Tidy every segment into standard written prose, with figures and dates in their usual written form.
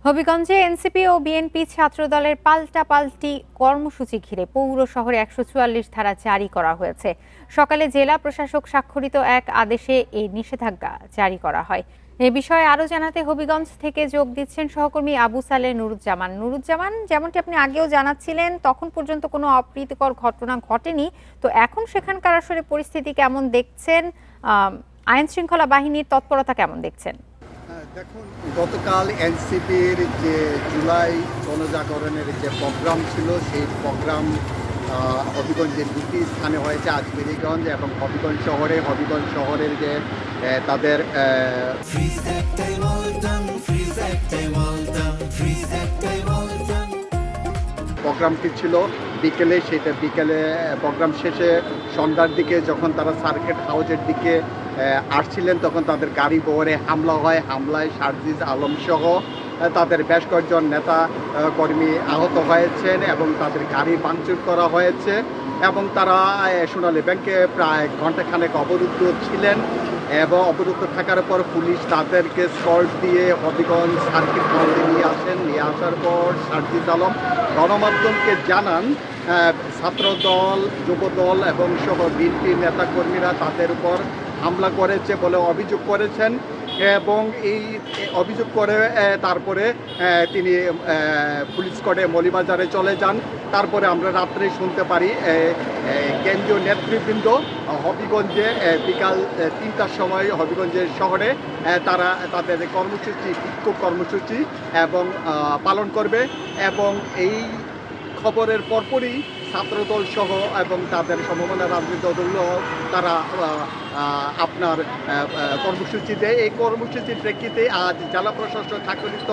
হবিগঞ্জে NCP ও BNP ছাত্রদলের পাল্টাপাল্টি কর্মসূচি ঘিরে পৌর শহরে ১৪৪ ধারা জারি করা হয়েছে। সকালে জেলা প্রশাসক স্বাক্ষরিত এক আদেশে এই নিষেধাজ্ঞা জারি করা হয়। এ বিষয়ে আরো জানাতে হবিগঞ্জ থেকে যোগ দিচ্ছেন সহকর্মী আবু সালেহ নুরুজ্জামান। নুরুজ্জামান, যেমনটি আপনি আগেও জানাচ্ছিলেন, তখন পর্যন্ত কোনো অপ্রীতিকর ঘটনা ঘটেনি, তো এখন সেখানকার আসলে পরিস্থিতি কেমন দেখছেন? আইন শৃঙ্খলা বাহিনীর তৎপরতা কেমন দেখছেন? দেখুন, গতকাল এনসিপির যে জুলাই গণজাগরণের যে প্রোগ্রাম ছিল, সেই প্রোগ্রাম হবিগঞ্জের দুটি স্থানে হয়েছে, আজমেরীগঞ্জ এবং হবিগঞ্জ শহরের যে তাদের প্রোগ্রামটি ছিল বিকেলে। বিকেলে প্রোগ্রাম শেষে সন্ধ্যার দিকে যখন তারা সার্কিট হাউসের দিকে আসছিলেন, তখন তাদের গাড়ি বহরে হামলা হয়। হামলায় সার্জিস আলম সহ তাদের বেশ কয়েকজন নেতা কর্মী আহত হয়েছেন এবং তাদের গাড়ি ভাঙচুর করা হয়েছে এবং তারা সোনালী ব্যাংকে প্রায় ঘণ্টাখানেক অবরুদ্ধ ছিলেন এবং অবরুদ্ধ থাকার পর পুলিশ তাদেরকে স্কর্ট দিয়ে হবিগঞ্জ সার্কিট হাউসে নিয়ে আসার পর সার্জিস আলম গণমাধ্যমকে জানান ছাত্রদল, যুবদল এবং সহ বিএনপি নেতাকর্মীরা তাদের উপর হামলা করেছে বলে অভিযোগ করেছেন এবং এই অভিযোগ করে তারপরে তিনি পুলিশ স্কোয়াডে মৌলভীবাজারে চলে যান। তারপরে আমরা রাত্রে শুনতে পারি কেন্দ্রীয় নেতৃবৃন্দ হবিগঞ্জে বিকাল ৩টার সময় হবিগঞ্জের শহরে তারা তাদের বিক্ষোভ কর্মসূচি এবং পালন করবে এবং এই খবরের পরপরই ছাত্রদল সহ এবং তাদের সমমনা রাজনৈতিক দলগুলো তারা আপনার কর্মসূচি দেয়। এই কর্মসূচির প্রেক্ষিতে আজ জেলা প্রশাসক স্বাক্ষরিত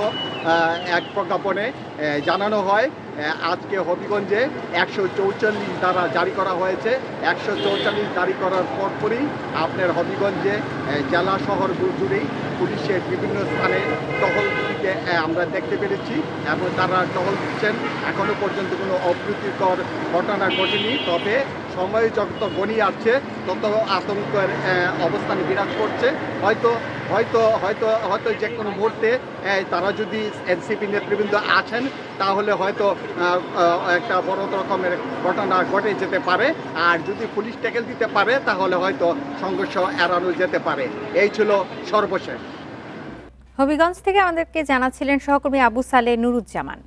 এক প্রজ্ঞাপনে জানানো হয় আজকে হবিগঞ্জে ১৪৪ ধারা জারি করা হয়েছে। ১৪৪ জারি করার পরপরই আপনার হবিগঞ্জে জেলা শহর জুড়েই পুলিশের বিভিন্ন স্থানে টহল দিতে আমরা দেখতে পেরেছি এবং তারা টহল দিচ্ছেন। এখনও পর্যন্ত কোনো অপ্রীতিকর ঘটনা ঘটেনি, তবে সময় যত গণিয়ে আসছে তত আতঙ্কের অবস্থান বিরাজ করছে। হয়তো যে কোনো মুহূর্তে তারা যদি এনসিপি নেতৃবৃন্দ আছেন তাহলে হয়তো একটা বড় রকমের ঘটনা ঘটে যেতে পারে, আর যদি পুলিশ ট্যাকেল দিতে পারে তাহলে হয়তো সংঘর্ষ এড়ানো যেতে পারে। এই ছিল সর্বশেষ। হবিগঞ্জ থেকে আমাদেরকে জানাচ্ছিলেন সহকর্মী আবু সালেহ নুরুজ্জামান।